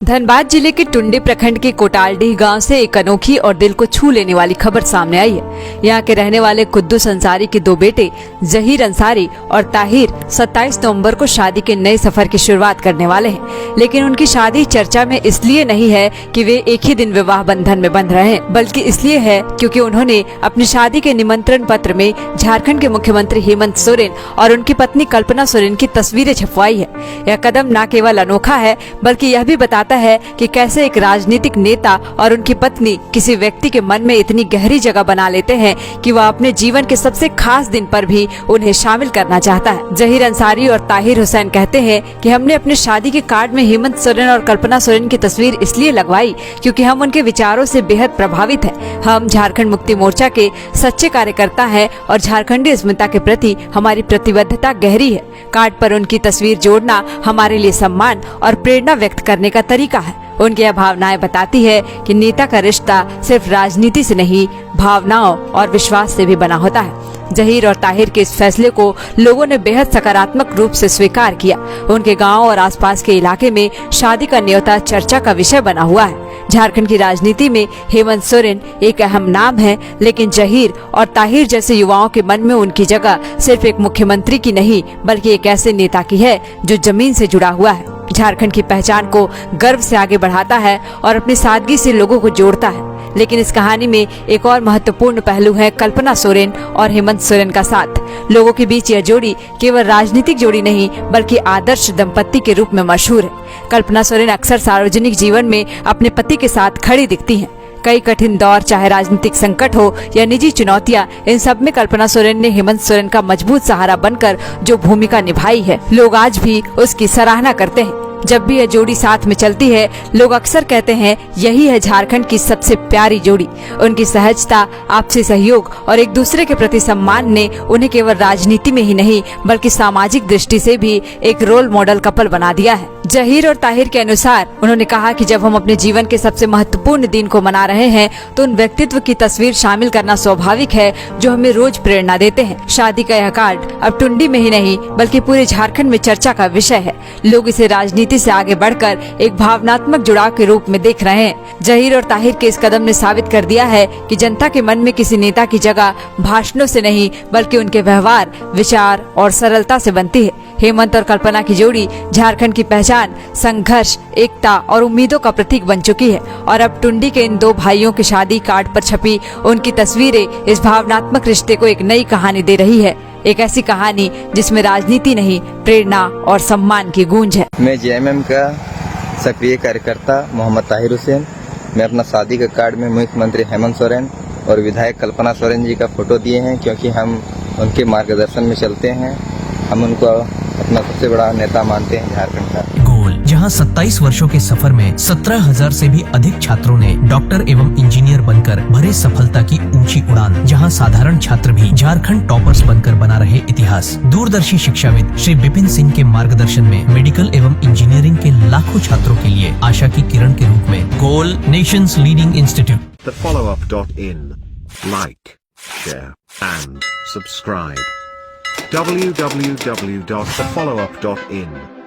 धनबाद जिले के टुंडी प्रखंड के कोटालडीह गांव से एक अनोखी और दिल को छू लेने वाली खबर सामने आई है। यहां के रहने वाले कुद्दूस अंसारी के दो बेटे जहीर अंसारी और ताहिर 27 नवंबर को शादी के नए सफर की शुरुआत करने वाले हैं, लेकिन उनकी शादी चर्चा में इसलिए नहीं है कि वे एक ही दिन विवाह बंधन में बंध रहे हैं, बल्कि इसलिए है क्योंकि उन्होंने अपनी शादी के निमंत्रण पत्र में झारखंड के मुख्यमंत्री हेमंत सोरेन और उनकी पत्नी कल्पना सोरेन की तस्वीरें छपवाई है। यह कदम न केवल अनोखा है बल्कि यह भी बताता है कि कैसे एक राजनीतिक नेता और उनकी पत्नी किसी व्यक्ति के मन में इतनी गहरी जगह बना लेते हैं कि वह अपने जीवन के सबसे खास दिन पर भी उन्हें शामिल करना चाहता है। जहीर अंसारी और ताहिर हुसैन कहते हैं कि हमने अपने शादी के कार्ड में हेमंत सोरेन और कल्पना सोरेन की तस्वीर इसलिए लगवाई क्योंकि हम उनके विचारों से बेहद प्रभावित हैं। हम झारखंड मुक्ति मोर्चा के सच्चे कार्यकर्ता हैं और झारखंडी अस्मिता के प्रति हमारी प्रतिबद्धता गहरी है। कार्ड पर उनकी तस्वीर जोड़ना हमारे लिए सम्मान और प्रेरणा व्यक्त करने का तरीका है। उनकी यह भावनाएं बताती है कि नेता का रिश्ता सिर्फ राजनीति से नहीं, भावनाओं और विश्वास से भी बना होता है। जहीर और ताहिर के इस फैसले को लोगों ने बेहद सकारात्मक रूप से स्वीकार किया। उनके गांव और आसपास के इलाके में शादी का न्योता चर्चा का विषय बना हुआ है। झारखंड की राजनीति में हेमंत सोरेन एक अहम नाम है, लेकिन जहीर और ताहिर जैसे युवाओं के मन में उनकी जगह सिर्फ एक मुख्यमंत्री की नहीं बल्कि एक ऐसे नेता की है जो जमीन से जुड़ा हुआ है, झारखंड की पहचान को गर्व से आगे बढ़ाता है और अपनी सादगी से लोगों को जोड़ता है। लेकिन इस कहानी में एक और महत्वपूर्ण पहलू है कल्पना सोरेन और हेमंत सोरेन का साथ। लोगों के बीच यह जोड़ी केवल राजनीतिक जोड़ी नहीं बल्कि आदर्श दंपति के रूप में मशहूर है। कल्पना सोरेन अक्सर सार्वजनिक जीवन में अपने पति के साथ खड़ी दिखती हैं। कई कठिन दौर, चाहे राजनीतिक संकट हो या निजी चुनौतियां, इन सब में कल्पना सोरेन ने हेमंत सोरेन का मजबूत सहारा बनकर जो भूमिका निभाई है, लोग आज भी उसकी सराहना करते हैं। जब भी यह जोड़ी साथ में चलती है, लोग अक्सर कहते हैं यही है झारखंड की सबसे प्यारी जोड़ी। उनकी सहजता, आपसी सहयोग और एक दूसरे के प्रति सम्मान ने उन्हें केवल राजनीति में ही नहीं बल्कि सामाजिक दृष्टि से भी एक रोल मॉडल कपल बना दिया है। जहीर और ताहिर के अनुसार उन्होंने कहा कि जब हम अपने जीवन के सबसे महत्वपूर्ण दिन को मना रहे हैं तो उन व्यक्तित्व की तस्वीर शामिल करना स्वाभाविक है जो हमें रोज प्रेरणा देते हैं। शादी का यह कार्ड अब टुंडी में ही नहीं बल्कि पूरे झारखंड में चर्चा का विषय है। लोग इसे राजनीति से आगे बढ़कर एक भावनात्मक जुड़ाव के रूप में देख रहे हैं। जहीर और ताहिर के इस कदम ने साबित कर दिया है कि जनता के मन में किसी नेता की जगह भाषणों से नहीं बल्कि उनके व्यवहार, विचार और सरलता से बनती है। हेमंत और कल्पना की जोड़ी झारखंड की पहचान, संघर्ष, एकता और उम्मीदों का प्रतीक बन चुकी है और अब टुंडी के इन दो भाइयों की शादी कार्ड पर छपी उनकी तस्वीरें इस भावनात्मक रिश्ते को एक नई कहानी दे रही है। एक ऐसी कहानी जिसमें राजनीति नहीं, प्रेरणा और सम्मान की गूंज है। मैं जेएमएम का सक्रिय कार्यकर्ता मोहम्मद ताहिर हुसैन। मैं अपना शादी का कार्ड में मुख्यमंत्री हेमंत सोरेन और विधायक कल्पना सोरेन जी का फोटो दिए हैं क्योंकि हम उनके मार्गदर्शन में चलते हैं। हम उनको अपना सबसे बड़ा नेता मानते हैं झारखंड का। गोल, जहां 27 वर्षों के सफर में 17,000 से भी अधिक छात्रों ने डॉक्टर एवं इंजीनियर बनकर भरे सफलता की ऊंची उड़ान, जहां साधारण छात्र भी झारखंड टॉपर्स बनकर बना रहे इतिहास। दूरदर्शी शिक्षाविद श्री विपिन सिंह के मार्गदर्शन में मेडिकल एवं इंजीनियरिंग के लाखों छात्रों के लिए आशा की किरण के रूप में गोल, nations leading institute. TheFollowUp.in. Like, share and subscribe. www.thefollowup.in